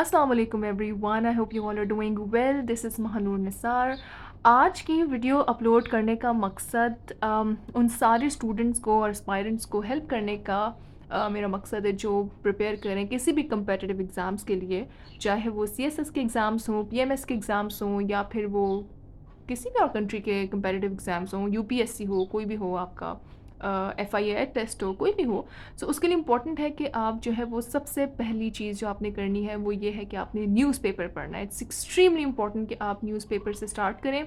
अस्सलाम वालेकुम everyone, I hope you all are doing well. This is Mahanoor Nisar. आज की वीडियो अपलोड करने का मकसद उन सारे स्टूडेंट्स को और एस्पायरेंट्स को हेल्प करने का मेरा मकसद है जो प्रिपेयर करें किसी भी कम्पिटिटिव एग्ज़ाम्स के लिए, चाहे वो CSS के एग्ज़ाम्स हों, PMS के एग्ज़ाम्स हों, या फिर वो किसी भी और कंट्री के कम्पिटिटिव एग्ज़ाम्स हों, UPSC हो, कोई भी हो आपका, FIA टेस्ट हो, कोई भी हो। सो उसके लिए इम्पॉर्टेंट है कि आप जो है वो सबसे पहली चीज़ जो आपने करनी है वो ये है कि आपने न्यूज़पेपर पढ़ना है। इट्स एक्सट्रीमली इम्पॉर्टेंट कि आप न्यूज़पेपर से स्टार्ट करें।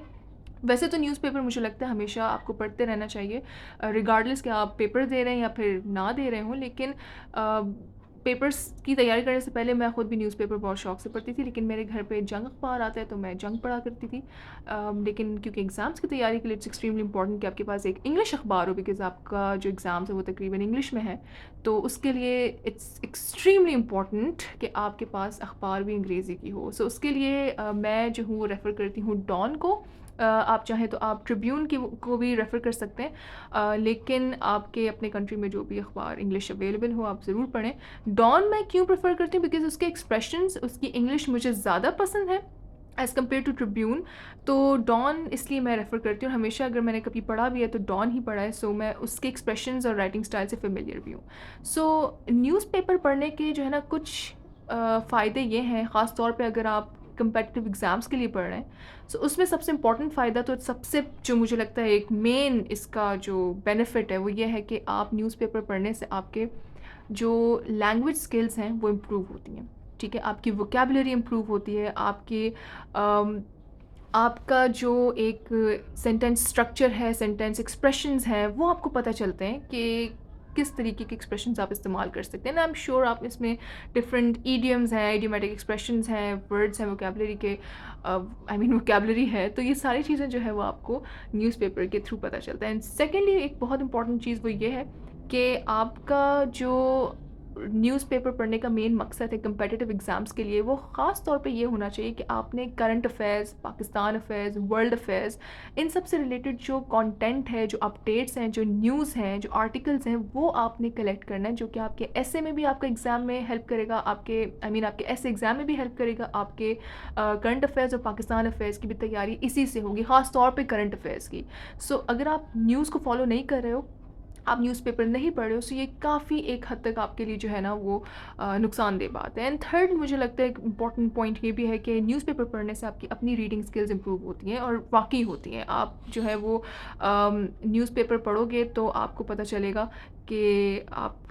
वैसे तो न्यूज़पेपर मुझे लगता है हमेशा आपको पढ़ते रहना चाहिए, रिगार्डलेस कि आप पेपर दे रहे हैं या फिर ना दे रहे हों। लेकिन पेपर्स की तैयारी करने से पहले मैं ख़ुद भी न्यूज़पेपर बहुत शौक से पढ़ती थी, लेकिन मेरे घर पे जंग अखबार आता है तो मैं जंग पढ़ा करती थी। लेकिन क्योंकि एग्ज़ाम्स की तैयारी के लिए इट्स एक्सट्रीमली इंपॉर्टेंट कि आपके पास एक इंग्लिश अखबार हो, बिकॉज़ आपका जो एग्ज़ाम्स है वो तकरीबन इंग्लिश में है। तो उसके लिए इट्स एक्सट्रीमली इम्पॉर्टेंट कि आपके पास अखबार भी अंग्रेज़ी की हो। सो उसके लिए मैं जो हूँ वो रेफ़र करती हूँ डॉन को। आप चाहें तो आप ट्रिब्यून की को भी रेफ़र कर सकते हैं, लेकिन आपके अपने कंट्री में जो भी अखबार इंग्लिश अवेलेबल हो आप ज़रूर पढ़ें। डॉन मैं क्यों प्रेफर करती हूँ, बिकॉज़ उसके एक्सप्रेशंस, उसकी इंग्लिश मुझे ज़्यादा पसंद है एज़ कम्पेयर टू ट्रिब्यून। तो डॉन इसलिए मैं रेफ़र करती हूँ, हमेशा अगर मैंने कभी पढ़ा भी है तो डॉन ही पढ़ा है। सो मैं उसके एक्सप्रेशंस और राइटिंग स्टाइल से फ़ेमिलियर भी हूँ। सो न्यूज़पेपर पढ़ने के जो है ना कुछ फ़ायदे ये हैं, ख़ास तौर पे अगर आप कम्पिटिटिव एग्ज़ाम्स के लिए पढ़ रहे हैं। सो उसमें सबसे इम्पॉर्टेंट फ़ायदा, तो सबसे जो मुझे लगता है एक मेन इसका जो बेनिफिट है वो ये है कि आप न्यूज़पेपर पढ़ने से आपके जो लैंग्वेज स्किल्स हैं वो इम्प्रूव होती हैं। ठीक है, आपकी वोकेबलरी इम्प्रूव होती है, आपकी आपका जो एक सेंटेंस स्ट्रक्चर है, सेंटेंस एक्सप्रेशंस हैं, वो आपको पता चलते हैं कि किस तरीके के एक्सप्रेशंस आप इस्तेमाल कर सकते हैं। आई एम श्योर आप इसमें डिफरेंट ईडियम्स हैं, इडियोमेटिक एक्सप्रेशंस हैं, वर्ड्स हैं, वोकेबलरी के वोकेबलरी है, तो ये सारी चीज़ें जो है वो आपको न्यूज़पेपर के थ्रू पता चलता है। एंड सेकेंडली एक बहुत इंपॉर्टेंट चीज़ वो ये है कि आपका जो न्यूज़पेपर पढ़ने का मेन मकसद है कम्पिटिटिव एग्ज़ाम्स के लिए, वो ख़ास तौर पे ये होना चाहिए कि आपने current affairs, Pakistan affairs, world affairs, इन सब से रिलेटेड जो कंटेंट है, जो अपडेट्स हैं, जो न्यूज़ हैं, जो आर्टिकल्स हैं, वो आपने कलेक्ट करना है, जो कि आपके एसे में भी आपका एग्ज़ाम में हेल्प करेगा, आपके आपके एसे एग्ज़ाम में भी हेल्प करेगा, आपके करंट अफेयर्स और पाकिस्तान अफेयर्स की भी तैयारी इसी से होगी, ख़ास तौर पर करंट अफेयर्स की। सो अगर आप न्यूज़ को फॉलो नहीं कर रहे हो, आप न्यूज़पेपर नहीं पढ़ रहे हो, सो ये काफ़ी एक हद तक आपके लिए जो है ना वो नुकसानदेह बात है। एंड थर्ड मुझे लगता है एक इम्पॉर्टेंट पॉइंट ये भी है कि न्यूज़पेपर पढ़ने से आपकी अपनी रीडिंग स्किल्स इंप्रूव होती हैं और वाकई होती हैं। आप जो है वो न्यूज़पेपर पढ़ोगे तो आपको पता चलेगा कि आपकी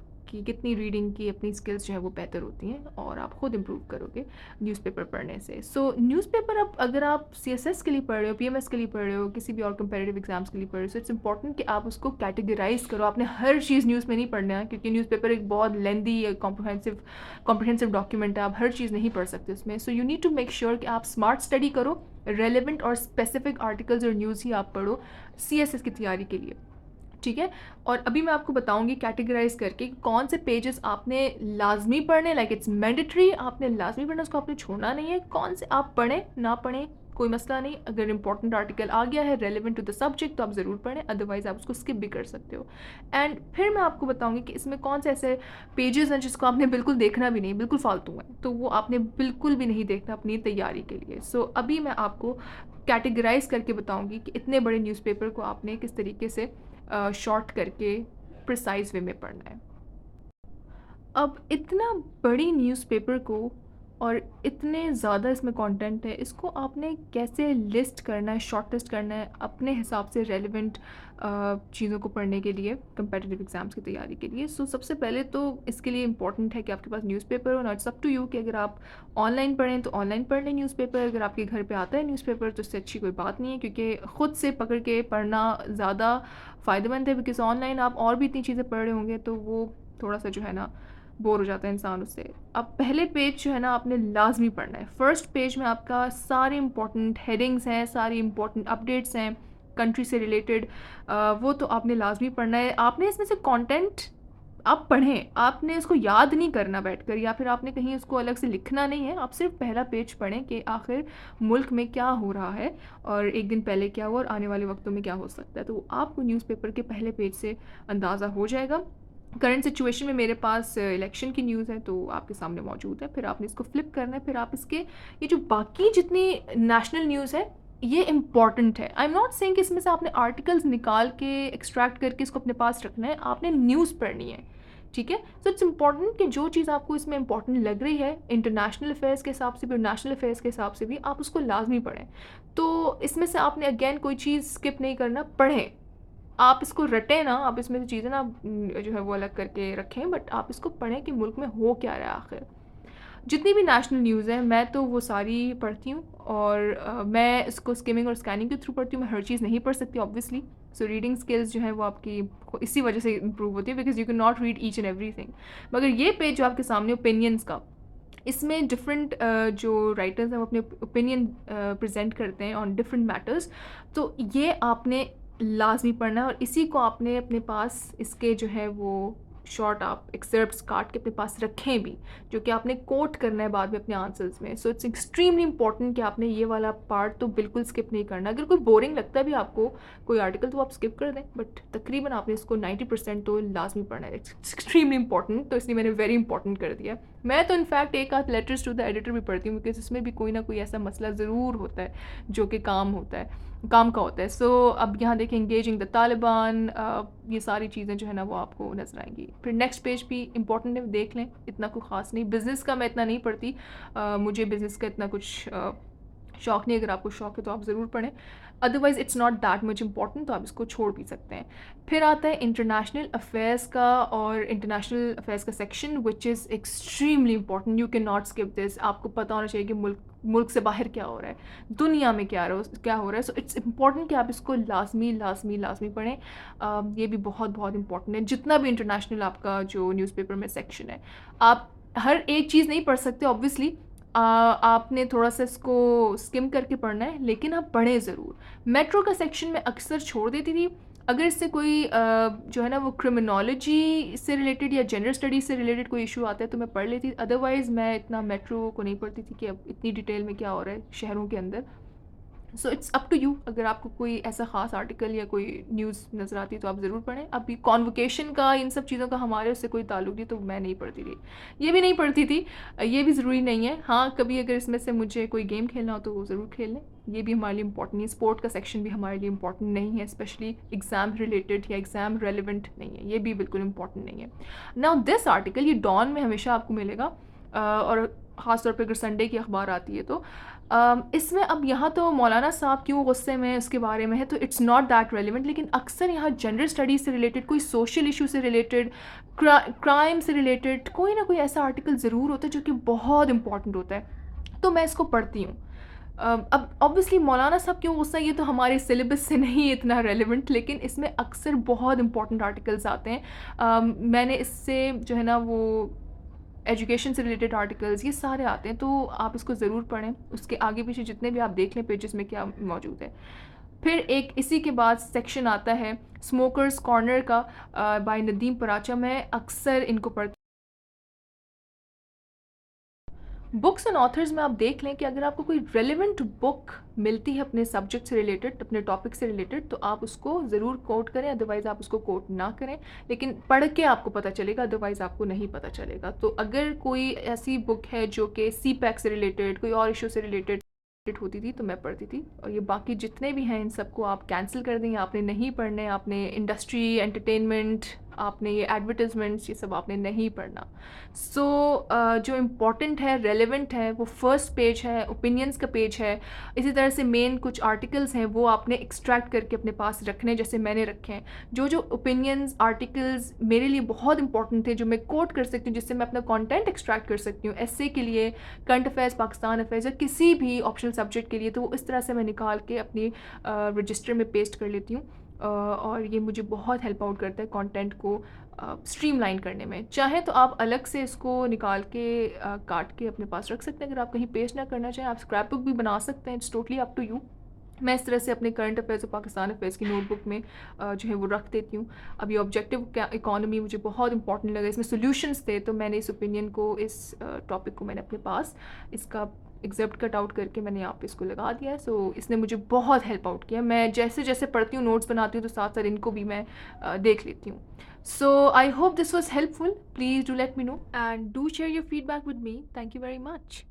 कितनी रीडिंग की अपनी स्किल्स जो है वो बेहतर होती हैं और आप ख़ुद इम्प्रूव करोगे न्यूज़पेपर पढ़ने से। सो न्यूज़पेपर अब अगर आप CSS के लिए पढ़ रहे हो, PMS के लिए पढ़ रहे हो, किसी भी और कंपेरेटिव एग्जाम्स के लिए पढ़ रहे हो, सो इट्स इंपॉर्टेंट कि आप उसको कैटेगराइज करो। आपने हर चीज़ न्यूज़ में नहीं पढ़ना है, क्योंकि न्यूज़पेपर एक बहुत लेंदी कॉम्प्रहेंसिव डॉक्यूमेंट है, आप हर चीज़ नहीं पढ़ सकते उसमें। So you need to make sure कि आप स्मार्ट स्टडी करो, रेलिवेंट और स्पेसिफिक आर्टिकल्स और न्यूज़ ही आप पढ़ो CSS की तैयारी के लिए। ठीक है, और अभी मैं आपको बताऊंगी कैटेगराइज करके कौन से पेजेस आपने लाजमी पढ़ने, लाइक इट्स मैंडेटरी, आपने लाजमी पढ़ना, उसको आपने छोड़ना नहीं है। कौन से आप पढ़ें ना पढ़ें कोई मसला नहीं, अगर इंपॉर्टेंट आर्टिकल आ गया है रेलिवेंट टू द सब्जेक्ट तो आप ज़रूर पढ़ें, अदरवाइज़ आप उसको स्किप भी कर सकते हो। एंड फिर मैं आपको बताऊंगी कि इसमें कौन से ऐसे पेजेस हैं जिसको आपने बिल्कुल देखना भी नहीं, बिल्कुल फालतू हैं, तो वो आपने बिल्कुल भी नहीं देखना अपनी तैयारी के लिए। सो अभी मैं आपको कैटेगराइज करके बताऊँगी कि इतने बड़े न्यूज़पेपर को आपने किस तरीके से शॉर्ट करके प्रिसाइज वे में पढ़ना है। अब इतना बड़ी न्यूज़पेपर को और इतने ज़्यादा इसमें कंटेंट है, इसको आपने कैसे लिस्ट करना है, शॉर्ट लिस्ट करना है अपने हिसाब से रेलिवेंट चीज़ों को पढ़ने के लिए कम्पिटिटिव एग्ज़ाम्स की तैयारी के लिए। सो सबसे पहले तो इसके लिए इम्पॉर्टेंट है कि आपके पास न्यूज़पेपर हो। Not it's up to you कि अगर आप ऑनलाइन पढ़ें तो ऑनलाइन पढ़ लें न्यूज़पेपर, अगर आपके घर पे आता है न्यूज़पेपर तो इससे अच्छी कोई बात नहीं है, क्योंकि ख़ुद से पकड़ के पढ़ना ज़्यादा फ़ायदेमंद है, बिकॉज़ ऑनलाइन आप और भी इतनी चीज़ें पढ़ रहे होंगे तो वो थोड़ा सा जो है ना बोर हो जाता है इंसान उससे। अब पहले पेज जो है ना आपने लाजमी पढ़ना है। फर्स्ट पेज में आपका सारे इंपॉर्टेंट हेडिंग्स हैं, सारी इंपॉर्टेंट अपडेट्स हैं कंट्री से रिलेटेड, वो तो आपने लाजमी पढ़ना है। आपने इसमें से कंटेंट आप पढ़ें, आपने इसको याद नहीं करना बैठकर, या फिर आपने कहीं उसको अलग से लिखना नहीं है, आप सिर्फ पहला पेज पढ़ें कि आखिर मुल्क में क्या हो रहा है और एक दिन पहले क्या हुआ और आने वाले वक्तों में क्या हो सकता है, तो आपको न्यूज़पेपर के पहले पेज से अंदाज़ा हो जाएगा। करंट सिचुएशन में मेरे पास इलेक्शन की न्यूज़ है तो आपके सामने मौजूद है, फिर आपने इसको फ्लिप करना है, फिर आप इसके ये जो बाकी जितनी नेशनल न्यूज़ है ये इम्पॉर्टेंट है। आई एम नॉट सेइंग कि इसमें से आपने आर्टिकल्स निकाल के एक्सट्रैक्ट करके इसको अपने पास रखना है, आपने न्यूज़ पढ़नी है, ठीक है। सो इट्स इम्पॉर्टेंट कि जो चीज़ आपको इसमें इंपॉर्टेंट लग रही है इंटरनेशनल अफेयर्स के हिसाब से भी और नेशनल अफेयर्स के हिसाब से भी, आप उसको लाजमी पढ़ें। तो इसमें से आपने अगेन कोई चीज़ स्किप नहीं करना, पढ़ें। आप इसको रटें ना, आप इसमें से चीज़ें ना जो है वो अलग करके रखें, बट आप इसको पढ़ें कि मुल्क में हो क्या रहा है आखिर। जितनी भी नेशनल न्यूज़ है मैं तो वो सारी पढ़ती हूँ, और मैं इसको स्किमिंग और स्कैनिंग के थ्रू पढ़ती हूँ। मैं हर चीज़ नहीं पढ़ सकती ऑब्वियसली। सो रीडिंग स्किल्स जो है वो आपकी इसी वजह से इंप्रूव होती है, because you can not read each and everything. मगर ये पेज जो आपके सामने ओपिनियंस का, इसमें डिफरेंट जो राइटर्स हैं वो अपने ओपिनियन प्रेजेंट करते हैं ऑन डिफरेंट मैटर्स। तो ये आपने लाजमी पढ़ना है, और इसी को आपने अपने पास इसके जो है वो शॉर्ट आप एक्सर्प्ट्स काट के अपने पास रखें भी, जो कि आपने कोट करना है बाद में अपने आंसर्स में। सो इट्स एक्सट्रीमली इंपॉर्टेंट कि आपने ये वाला पार्ट तो बिल्कुल स्किप नहीं करना। अगर कोई बोरिंग लगता भी आपको कोई आर्टिकल तो आप स्किप कर दें, बट तकरीबन आपने इसको 90% तो लाजमी पढ़ना है। इट्स एक्सट्रीमली इंपॉर्टेंट, तो इसलिए मैंने वेरी इंपॉर्टेंट कर दिया। मैं तो इनफैक्ट एक आध लेटर्स टू द एडिटर भी पढ़ती हूँ, बिकॉज इसमें भी कोई ना कोई ऐसा मसला ज़रूर होता है जो कि काम का होता है। सो अब यहाँ देखें एंगेजिंग द तालिबान, ये सारी चीज़ें जो है ना वो आपको नज़र आएंगी। फिर नेक्स्ट पेज भी इंपॉर्टेंट है, देख लें, इतना कोई ख़ास नहीं। बिज़नेस का मैं इतना नहीं पढ़ती, मुझे बिज़नेस का इतना कुछ शौक़ नहीं। अगर आपको शौक़ है तो आप ज़रूर पढ़ें, otherwise it's not that much important, तो आप इसको छोड़ भी सकते हैं। फिर आता है इंटरनेशनल अफेयर्स का, और इंटरनेशनल अफेयर्स का section which is extremely important. You can not skip this. आपको पता होना चाहिए कि मुल्क से बाहर क्या हो रहा है, दुनिया में क्या हो रहा है। सो इट्स इंपॉर्टेंट कि आप इसको लाजमी पढ़ें। ये भी बहुत बहुत इंपॉर्टेंट है। जितना भी इंटरनेशनल आपका जो न्यूज़पेपर में सेक्शन है, आप हर एक चीज़ नहीं पढ़ सकते ऑब्वियसली। आपने थोड़ा सा इसको स्किम करके पढ़ना है, लेकिन आप पढ़ें ज़रूर। मेट्रो का सेक्शन में अक्सर छोड़ देती थी। अगर इससे कोई जो है ना वो क्रिमिनोलॉजी से रिलेटेड या जेंडर स्टडीज़ से रिलेटेड कोई इशू आता है तो मैं पढ़ लेती। अदरवाइज़ मैं इतना मेट्रो को नहीं पढ़ती थी कि अब इतनी डिटेल में क्या हो रहा है शहरों के अंदर। So it's up to you, अगर आपको कोई ऐसा ख़ास आर्टिकल या कोई न्यूज़ नज़र आती है तो आप ज़रूर पढ़ें। अभी कॉन्वोकेशन का, इन सब चीज़ों का हमारे उससे कोई ताल्लुक नहीं, तो मैं नहीं पढ़ती थी, ये भी नहीं पढ़ती थी। ये भी ज़रूरी नहीं है। हाँ, कभी अगर इसमें से मुझे कोई गेम खेलना हो तो वो ज़रूर खेल लें, ये भी हमारे लिए इंपॉर्टेंट नहीं है। स्पोर्ट का सेक्शन भी हमारे लिए इंपॉर्टेंट नहीं है, स्पेशली एग्ज़ाम रिलेटेड या एग्ज़ाम रेलिवेंट नहीं है, ये भी बिल्कुल इंपॉर्टेंट नहीं है। नाउ दिस आर्टिकल ये डॉन में हमेशा आपको मिलेगा, और ख़ासतौर पर अगर संडे की अखबार आती है तो इसमें अब यहाँ तो मौलाना साहब क्यों गुस्से में उसके बारे में है, तो इट्स नॉट दैट रेलिवेंट। लेकिन अक्सर यहाँ जेंडर स्टडीज़ से रिलेटेड, कोई सोशल इशू से रिलेटेड, क्राइम से रिलेटेड कोई ना कोई ऐसा आर्टिकल ज़रूर होता है जो कि बहुत इंपॉर्टेंट होता है, तो मैं इसको पढ़ती हूँ। अब ऑब्वियसली मौलाना साहब क्यों गुस्सा, ये तो हमारे सिलेबस से नहीं है इतना रेलिवेंट, लेकिन इसमें अक्सर बहुत इंपॉर्टेंट आर्टिकल्स आते हैं। मैंने इससे जो है ना वो एजुकेशन से रिलेटेड आर्टिकल्स ये सारे आते हैं, तो आप इसको ज़रूर पढ़ें। उसके आगे पीछे जितने भी आप देख लें पेजेस में क्या मौजूद है। फिर एक इसी के बाद सेक्शन आता है स्मोकर्स कॉर्नर का, बाय नदीम पराचा। मैं अक्सर इनको पढ़ती। बुक्स एंड ऑथर्स में आप देख लें कि अगर आपको कोई रेलिवेंट बुक मिलती है अपने सब्जेक्ट से रिलेटेड, अपने टॉपिक से रिलेटेड, तो आप उसको ज़रूर कोट करें, अदरवाइज़ आप उसको कोट ना करें। लेकिन पढ़ के आपको पता चलेगा, अदरवाइज़ आपको नहीं पता चलेगा। तो अगर कोई ऐसी बुक है जो कि सी पैक से रिलेटेड, कोई और इशू से रिलेटेड होती थी तो मैं पढ़ती थी। और ये बाकी जितने भी हैं इन सबको आप कैंसिल कर दें, आपने नहीं पढ़ने। आपने इंडस्ट्री, एंटरटेनमेंट, आपने ये एडवर्टाइजमेंट्स, ये सब आपने नहीं पढ़ना। सो जो इम्पॉर्टेंट है, रेलेवेंट है, वो फर्स्ट पेज है, ओपिनियंस का पेज है। इसी तरह से मेन कुछ आर्टिकल्स हैं वो आपने एक्सट्रैक्ट करके अपने पास रखने, जैसे मैंने रखे हैं। जो ओपिनियंस आर्टिकल्स मेरे लिए बहुत इंपॉर्टेंट थे, जो मैं कोट कर सकती हूँ, जिससे मैं अपना कंटेंट एक्सट्रैक्ट कर सकती हूँ एस्से के लिए, करंट अफेयर्स, पाकिस्तान अफेयर्स, या किसी भी ऑप्शनल सब्जेक्ट के लिए, तो वो इस तरह से मैं निकाल के अपनी रजिस्टर में पेस्ट कर लेती हूँ। और ये मुझे बहुत हेल्प आउट करता है कंटेंट को स्ट्रीमलाइन करने में। चाहे तो आप अलग से इसको निकाल के काट के अपने पास रख सकते हैं। अगर आप कहीं पेस्ट ना करना चाहें, आप स्क्रैप बुक भी बना सकते हैं। It's totally up to you. मैं इस तरह से अपने करंट अफेयर्स और पाकिस्तान अफेयर्स की नोटबुक में जो है वो रख देती हूँ। अब ये ऑब्जेक्टिव इकोनॉमी मुझे बहुत इंपॉर्टेंट लगा, इसमें सॉल्यूशंस थे, तो मैंने इस ओपिनियन को, इस टॉपिक को मैंने अपने पास इसका एग्जैप्ट कट आउट करके मैंने यहाँ पे इसको लगा दिया है। सो इसने मुझे बहुत हेल्प आउट किया। मैं जैसे जैसे पढ़ती हूँ, नोट्स बनाती हूँ, तो साथ साथ इनको भी मैं देख लेती हूँ। So I hope this was helpful. Please do let me know and do share your feedback with me. Thank you very much.